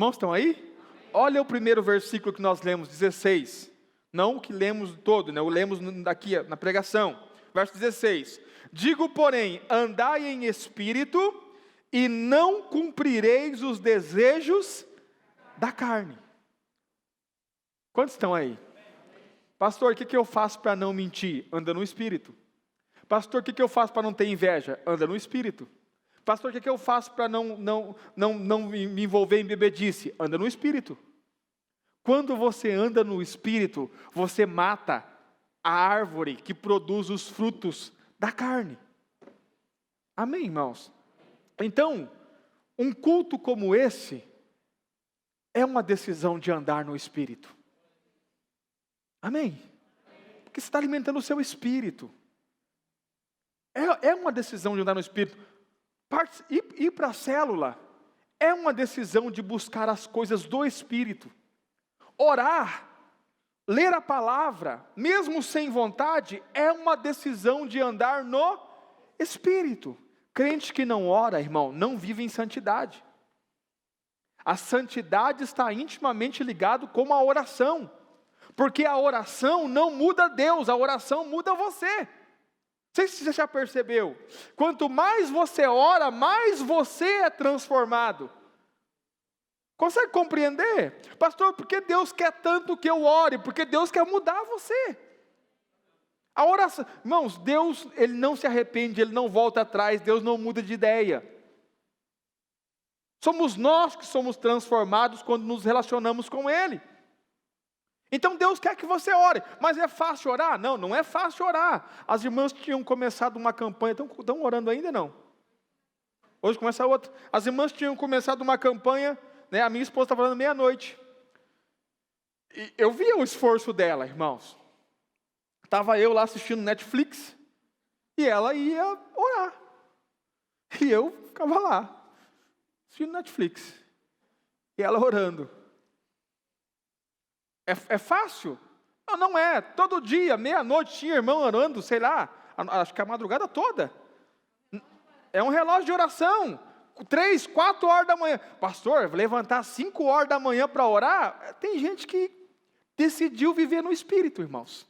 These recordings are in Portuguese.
irmãos estão aí? Olha o primeiro versículo que nós lemos, 16. Não o que lemos todo, né? O lemos aqui na pregação. Verso 16. Digo, porém, andai em espírito e não cumprireis os desejos da carne. Quantos estão aí? Pastor, o que eu faço para não mentir? Anda no espírito. Pastor, o que eu faço para não ter inveja? Anda no espírito. Pastor, o que eu faço para não me envolver em bebedice? Anda no espírito. Quando você anda no espírito, você mata a árvore que produz os frutos da carne. Amém, irmãos? Então, um culto como esse é uma decisão de andar no espírito. Amém? Porque você está alimentando o seu espírito. É uma decisão de andar no espírito. Ir para a célula é uma decisão de buscar as coisas do espírito. Orar, ler a palavra, mesmo sem vontade, é uma decisão de andar no espírito. Crente que não ora, irmão, não vive em santidade. A santidade está intimamente ligado com a oração. Porque a oração não muda Deus, a oração muda você. Não sei se você já percebeu. Quanto mais você ora, mais você é transformado. Consegue compreender? Pastor, por que Deus quer tanto que eu ore? Porque Deus quer mudar você. A oração, irmãos, Deus, Ele não se arrepende, Ele não volta atrás, Deus não muda de ideia. Somos nós que somos transformados quando nos relacionamos com Ele. Então Deus quer que você ore, mas é fácil orar? Não, não é fácil orar. As irmãs tinham começado uma campanha, estão orando ainda não? Hoje começa outra. As irmãs tinham começado uma campanha, né, a minha esposa estava falando meia-noite. E eu via o esforço dela, irmãos. Estava eu lá assistindo Netflix, e ela ia orar. E eu ficava lá, assistindo Netflix. E ela orando. É fácil? Não, não é. Todo dia, meia-noite, tinha irmão orando, sei lá, acho que a madrugada toda. É um relógio de oração. 3, 4 horas da manhã. Pastor, vou levantar 5 horas da manhã para orar? Tem gente que decidiu viver no Espírito, irmãos.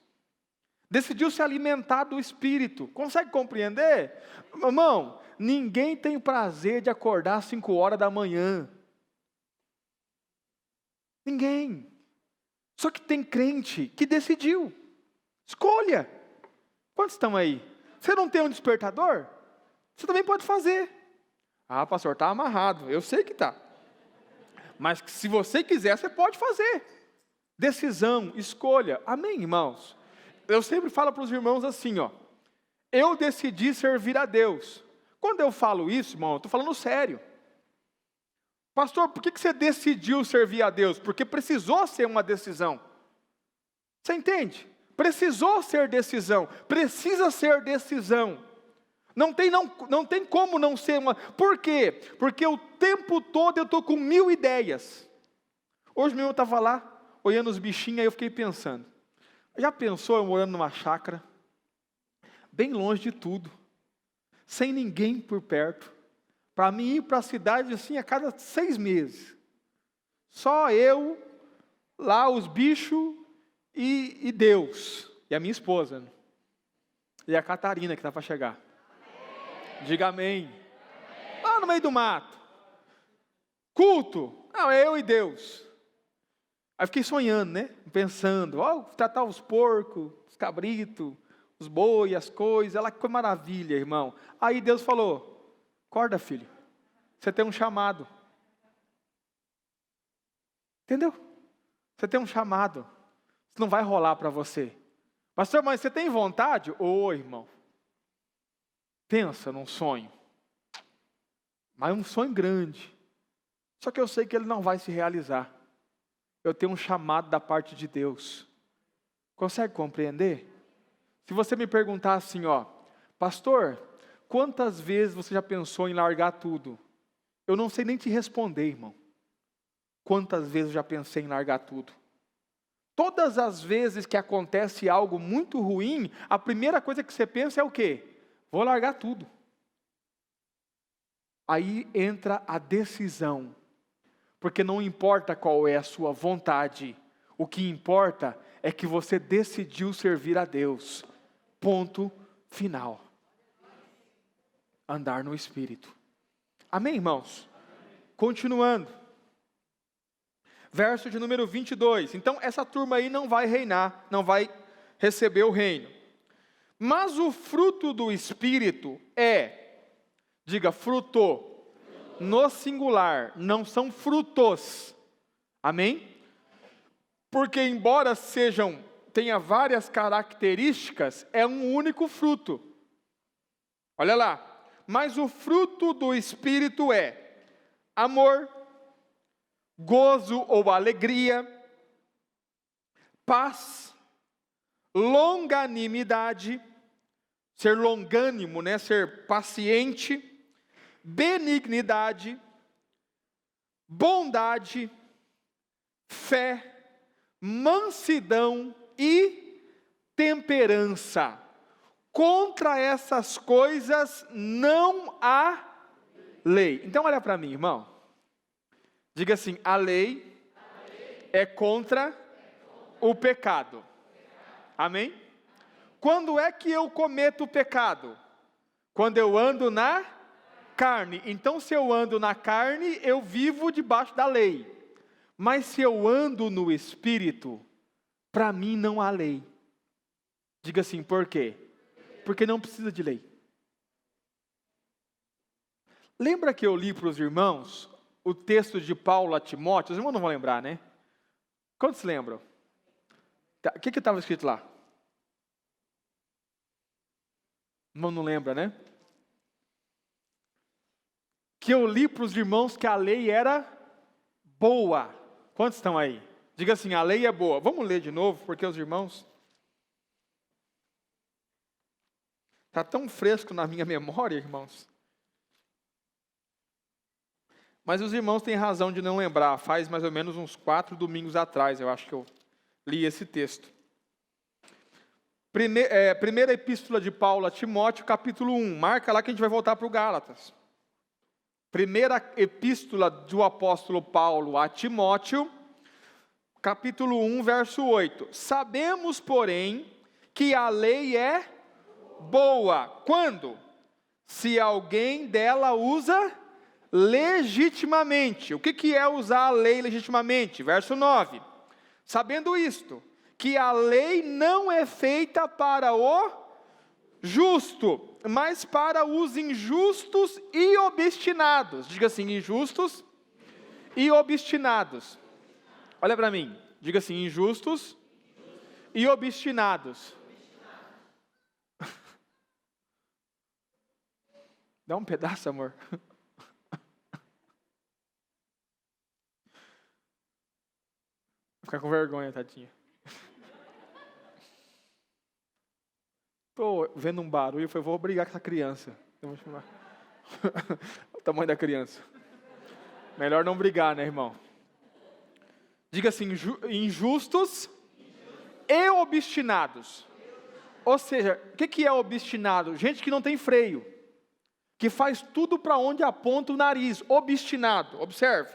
Decidiu se alimentar do Espírito. Consegue compreender? Irmão, ninguém tem o prazer de acordar às 5 horas da manhã. Ninguém. Só que tem crente que decidiu. Escolha. Quantos estão aí? Você não tem um despertador? Você também pode fazer. Ah, pastor, está amarrado. Eu sei que está. Mas se você quiser, você pode fazer. Decisão, escolha. Amém, irmãos? Eu sempre falo para os irmãos assim, ó. Eu decidi servir a Deus. Quando eu falo isso, irmão, eu estou falando sério. Pastor, por que você decidiu servir a Deus? Porque precisou ser uma decisão. Você entende? Precisou ser decisão. Precisa ser decisão. Não tem como não ser uma... Por quê? Porque o tempo todo eu estou com 1000 ideias. Hoje mesmo eu estava lá, olhando os bichinhos, aí eu fiquei pensando. Já pensou eu morando numa chácara? Bem longe de tudo. Sem ninguém por perto. Para mim ir para a cidade assim a cada 6 meses. Só eu, lá os bichos e Deus. E a minha esposa. E a Catarina que está para chegar. Diga amém. Lá no meio do mato. Culto. Não, é eu e Deus. Aí fiquei sonhando, né? Pensando, tratar os porcos, os cabritos, os boi, as coisas. Ela, que maravilha, irmão. Aí Deus falou, acorda, filho. Você tem um chamado. Entendeu? Você tem um chamado. Isso não vai rolar para você. Pastor, mas você tem vontade? Ô, irmão. Pensa num sonho. Mas um sonho grande. Só que eu sei que ele não vai se realizar. Eu tenho um chamado da parte de Deus. Consegue compreender? Se você me perguntar assim, ó, pastor, quantas vezes você já pensou em largar tudo? Eu não sei nem te responder, irmão. Quantas vezes eu já pensei em largar tudo? Todas as vezes que acontece algo muito ruim, a primeira coisa que você pensa é o quê? Vou largar tudo. Aí entra a decisão. Porque não importa qual é a sua vontade, o que importa é que você decidiu servir a Deus. Ponto final. Andar no Espírito. Amém, irmãos? Continuando. Verso de número 22. Então, essa turma aí não vai reinar, não vai receber o reino. Mas o fruto do Espírito diga fruto, no singular, não são frutos. Amém? Porque embora tenha várias características, é um único fruto. Olha lá. Mas o fruto do Espírito é amor, gozo ou alegria, paz, longanimidade, ser longânimo, né? Ser paciente, benignidade, bondade, fé, mansidão e temperança. Contra essas coisas não há lei. Então olha para mim, irmão. Diga assim, a lei é contra o pecado. Amém? Quando é que eu cometo o pecado? Quando eu ando na carne. Então se eu ando na carne, eu vivo debaixo da lei. Mas se eu ando no Espírito, para mim não há lei. Diga assim, por quê? Porque não precisa de lei. Lembra que eu li para os irmãos o texto de Paulo a Timóteo? Os irmãos não vão lembrar, né? Quantos se lembram? O que estava escrito lá? O irmão não lembra, né? Que eu li para os irmãos que a lei era boa. Quantos estão aí? Diga assim, a lei é boa. Vamos ler de novo, porque os irmãos... Está tão fresco na minha memória, irmãos. Mas os irmãos têm razão de não lembrar. Faz mais ou menos uns 4 domingos atrás, eu acho que eu li esse texto. Primeira epístola de Paulo a Timóteo, capítulo 1. Marca lá que a gente vai voltar para o Gálatas. Primeira epístola do apóstolo Paulo a Timóteo, capítulo 1, verso 8. Sabemos, porém, que a lei é boa. Quando? Se alguém dela usa legitimamente. O que é usar a lei legitimamente? Verso 9. Sabendo isto, que a lei não é feita para o justo, mas para os injustos e obstinados. Diga assim, injustos e obstinados. Olha para mim. Diga assim, injustos e obstinados. Dá um pedaço, amor. Vou ficar com vergonha, tadinha. Estou vendo um barulho, eu falei, vou brigar com essa criança. Eu vou chamar. O tamanho da criança. Melhor não brigar, né, irmão? Diga assim, injustos e obstinados. Ou seja, o que é obstinado? Gente que não tem freio. Que faz tudo para onde aponta o nariz, obstinado, observe.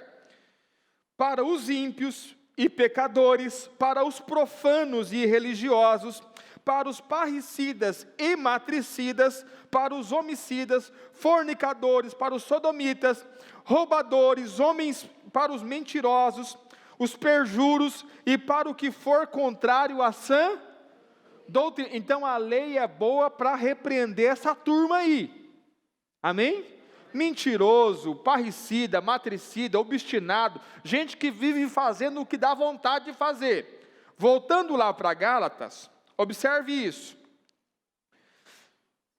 Para os ímpios e pecadores, para os profanos e religiosos, para os parricidas e matricidas, para os homicidas, fornicadores, para os sodomitas, roubadores, homens, para os mentirosos, os perjuros e para o que for contrário à sã doutrina. Então a lei é boa para repreender essa turma aí. Amém? Mentiroso, parricida, matricida, obstinado, gente que vive fazendo o que dá vontade de fazer. Voltando lá para Gálatas, observe isso.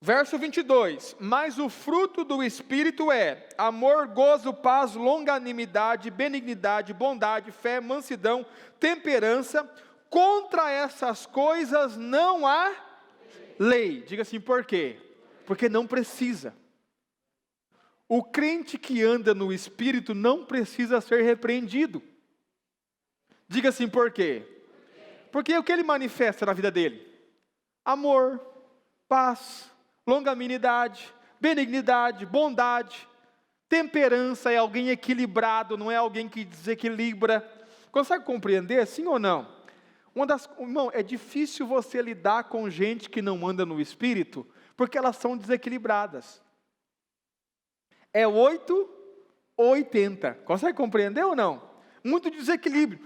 Verso 22. Mas o fruto do Espírito é amor, gozo, paz, longanimidade, benignidade, bondade, fé, mansidão, temperança. Contra essas coisas não há lei. Diga assim, por quê? Porque não precisa. O crente que anda no Espírito não precisa ser repreendido. Diga assim, por quê? Porque o que ele manifesta na vida dele? Amor, paz, longanimidade, benignidade, bondade, Temperança é alguém equilibrado, não é alguém que desequilibra. Consegue compreender, sim ou não? Irmão, é difícil você lidar com gente que não anda no Espírito, porque elas são desequilibradas. É 8 ou 80. Consegue compreender ou não? Muito desequilíbrio.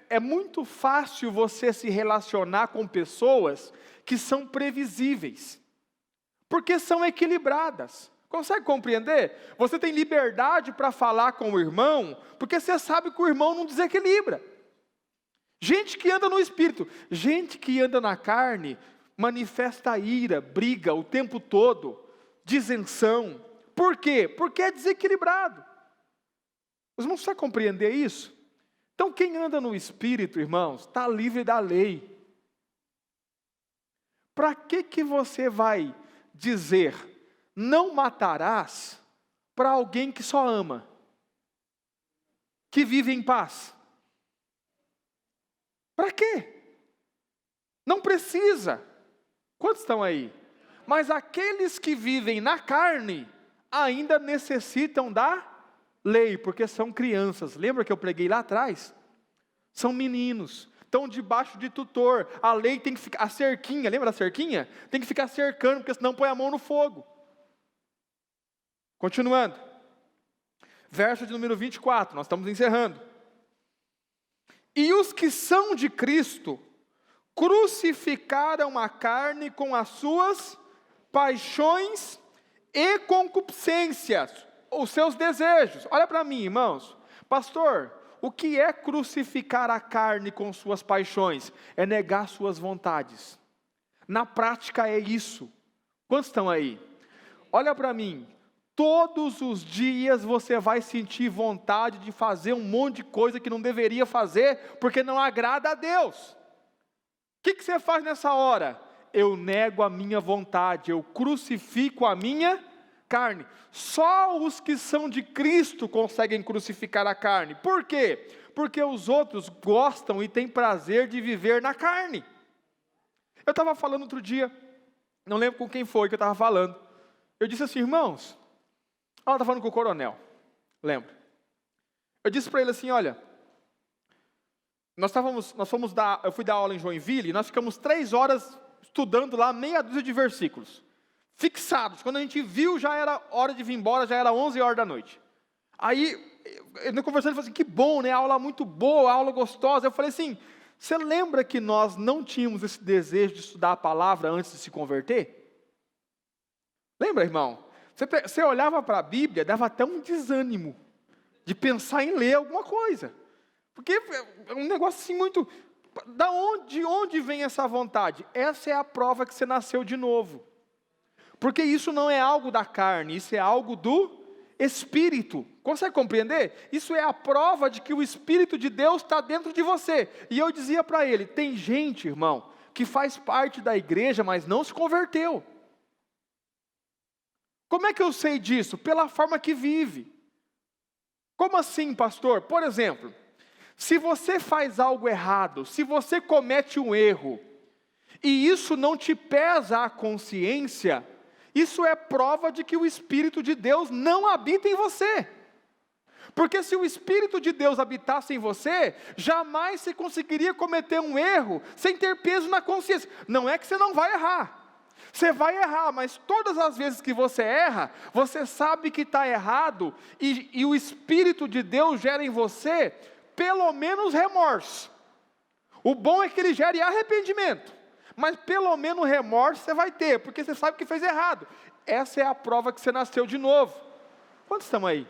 É muito fácil você se relacionar com pessoas que são previsíveis, porque são equilibradas. Consegue compreender? Você tem liberdade para falar com o irmão, porque você sabe que o irmão não desequilibra. Gente que anda no Espírito, gente que anda na carne, manifesta ira, briga o tempo todo, disenção. Por quê? Porque é desequilibrado. Os irmãos precisam compreender isso? Então quem anda no Espírito, irmãos, está livre da lei. Para que você vai dizer, não matarás, para alguém que só ama, que vive em paz? Para quê? Não precisa. Quantos estão aí? Mas aqueles que vivem na carne, ainda necessitam da lei, porque são crianças. Lembra que eu preguei lá atrás? São meninos, estão debaixo de tutor. A lei tem que ficar, a cerquinha, lembra da cerquinha? Tem que ficar cercando, porque senão põe a mão no fogo. Continuando. Verso de número 24, nós estamos encerrando. E os que são de Cristo, crucificaram a carne com as suas paixões e concupiscências, os seus desejos. Olha para mim, irmãos. Pastor, o que é crucificar a carne com suas paixões? É negar suas vontades. Na prática é isso. Quantos estão aí? Olha para mim. Todos os dias você vai sentir vontade de fazer um monte de coisa que não deveria fazer, porque não agrada a Deus. O que você faz nessa hora? Eu nego a minha vontade, eu crucifico a minha carne. Só os que são de Cristo conseguem crucificar a carne. Por quê? Porque os outros gostam e têm prazer de viver na carne. Eu estava falando outro dia, não lembro com quem foi que eu estava falando. Eu disse assim, irmãos, ela estava falando com o coronel, lembra? Eu disse para ele assim, olha, eu fui dar aula em Joinville, e nós ficamos 3 horas estudando lá meia dúzia de versículos, fixados. Quando a gente viu, já era hora de vir embora, já era 11 horas da noite. Aí, eu conversando, ele falou assim, que bom, né? A aula muito boa, a aula gostosa. Eu falei assim, você lembra que nós não tínhamos esse desejo de estudar a palavra antes de se converter? Lembra, irmão? Você olhava para a Bíblia, dava até um desânimo de pensar em ler alguma coisa. Porque é um negócio assim muito... De onde vem essa vontade? Essa é a prova que você nasceu de novo. Porque isso não é algo da carne, isso é algo do Espírito. Consegue compreender? Isso é a prova de que o Espírito de Deus está dentro de você. E eu dizia para ele, tem gente, irmão, que faz parte da igreja, mas não se converteu. Como é que eu sei disso? Pela forma que vive. Como assim, pastor? Por exemplo, se você faz algo errado, se você comete um erro, e isso não te pesa a consciência, isso é prova de que o Espírito de Deus não habita em você. Porque se o Espírito de Deus habitasse em você, jamais você conseguiria cometer um erro sem ter peso na consciência. Não é que você não vai errar. Você vai errar, mas todas as vezes que você erra, você sabe que está errado, e o Espírito de Deus gera em você, pelo menos remorso. O bom é que ele gere arrependimento, mas pelo menos remorso você vai ter, porque você sabe que fez errado. Essa é a prova que você nasceu de novo. Quantos estão aí?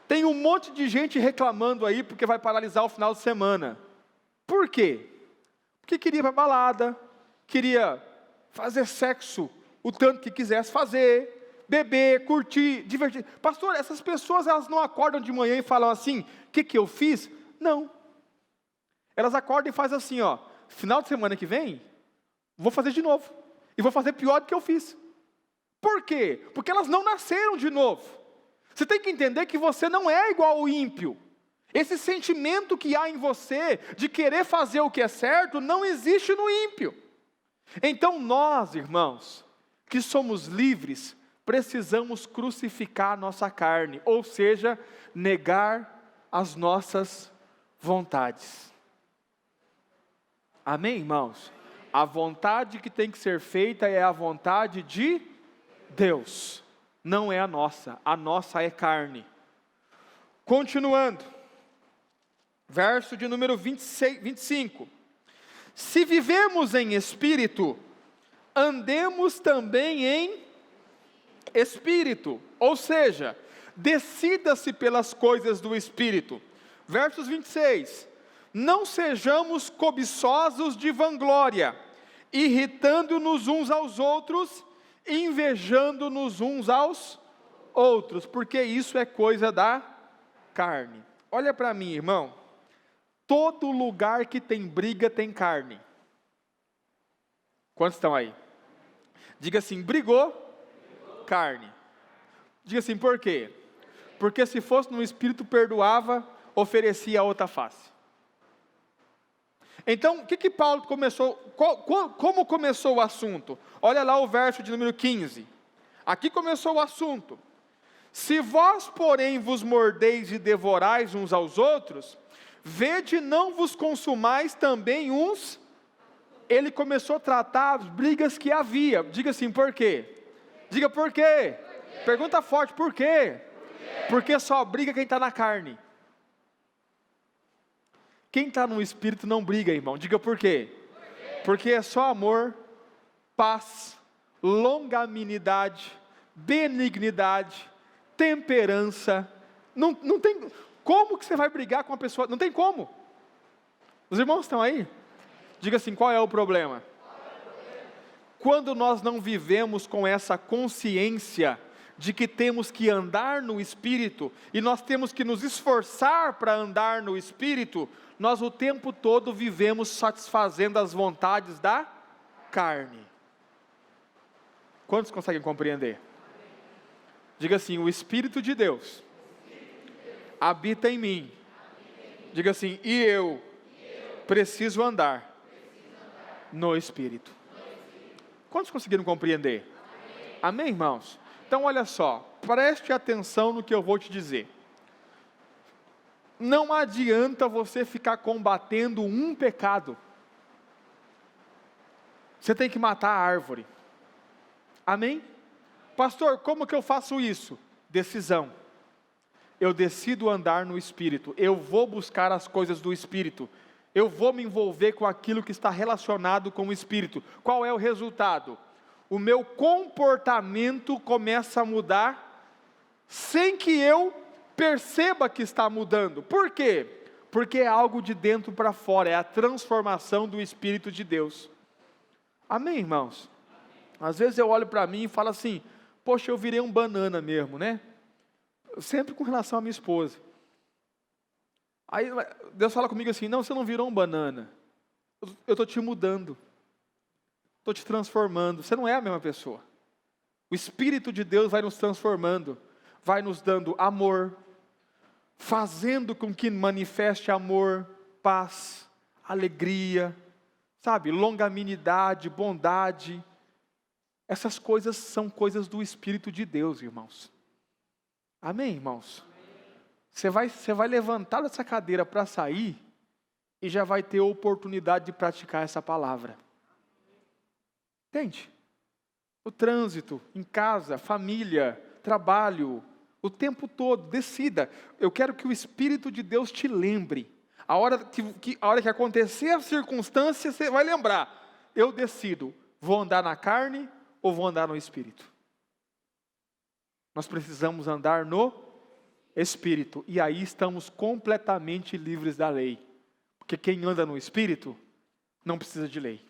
Tem um monte de gente reclamando aí, porque vai paralisar o final de semana. Por quê? Porque queria ir para a balada, queria fazer sexo o tanto que quisesse fazer, beber, curtir, divertir. Pastor, essas pessoas, elas não acordam de manhã e falam assim, o que eu fiz? Não. Elas acordam e fazem assim, ó, final de semana que vem, vou fazer de novo. E vou fazer pior do que eu fiz. Por quê? Porque elas não nasceram de novo. Você tem que entender que você não é igual ao ímpio. Esse sentimento que há em você, de querer fazer o que é certo, não existe no ímpio. Então nós, irmãos, que somos livres, precisamos crucificar a nossa carne, ou seja, negar as nossas vontades. Amém, irmãos? A vontade que tem que ser feita é a vontade de Deus, não é a nossa é carne. Continuando, verso de número 25. Se vivemos em espírito, andemos também em espírito, ou seja, decida-se pelas coisas do espírito. Versos 26, não sejamos cobiçosos de vanglória, irritando-nos uns aos outros, invejando-nos uns aos outros, porque isso é coisa da carne. Olha para mim, irmão, todo lugar que tem briga tem carne. Quantos estão aí? Diga assim, brigou, carne. Diga assim, por quê? Porque se fosse no espírito, perdoava, oferecia a outra face. Então, o que Paulo começou, como começou o assunto? Olha lá o verso de número 15. Aqui começou o assunto. Se vós, porém, vos mordeis e devorais uns aos outros, vede não vos consumais também uns. Ele começou a tratar as brigas que havia. Diga assim, por quê? Diga por quê? Pergunta forte, por quê? Porque só briga quem está na carne. Quem está no espírito não briga, irmão. Diga por quê? Porque é só amor, paz, longanimidade, benignidade, temperança. Não tem como que você vai brigar com uma pessoa? Não tem como. Os irmãos estão aí? Diga assim, qual é o problema? Quando nós não vivemos com essa consciência de que temos que andar no Espírito, e nós temos que nos esforçar para andar no Espírito, nós o tempo todo vivemos satisfazendo as vontades da carne. Quantos conseguem compreender? Diga assim, o Espírito de Deus habita em mim. Diga assim, e eu preciso andar no Espírito. Quantos conseguiram compreender? Amém, irmãos? Então olha só, preste atenção no que eu vou te dizer. Não adianta você ficar combatendo um pecado. Você tem que matar a árvore. Amém? Pastor, como que eu faço isso? Decisão. Eu decido andar no Espírito. Eu vou buscar as coisas do Espírito. Eu vou me envolver com aquilo que está relacionado com o Espírito. Qual é o resultado? O meu comportamento começa a mudar sem que eu perceba que está mudando. Por quê? Porque é algo de dentro para fora, é a transformação do Espírito de Deus. Amém, irmãos? Às vezes eu olho para mim e falo assim, poxa, eu virei um banana mesmo, né? Sempre com relação à minha esposa. Aí Deus fala comigo assim, não, você não virou um banana, eu estou te mudando, estou te transformando, você não é a mesma pessoa. O Espírito de Deus vai nos transformando, vai nos dando amor, fazendo com que manifeste amor, paz, alegria, sabe, longanimidade, bondade. Essas coisas são coisas do Espírito de Deus, irmãos. Amém, irmãos? Você vai levantar dessa cadeira para sair e já vai ter oportunidade de praticar essa palavra. Entende? O trânsito, em casa, família, trabalho, o tempo todo, decida. Eu quero que o Espírito de Deus te lembre. A hora que acontecer a circunstância, você vai lembrar. Eu decido, vou andar na carne ou vou andar no Espírito? Nós precisamos andar no Espírito, e aí estamos completamente livres da lei, porque quem anda no Espírito não precisa de lei.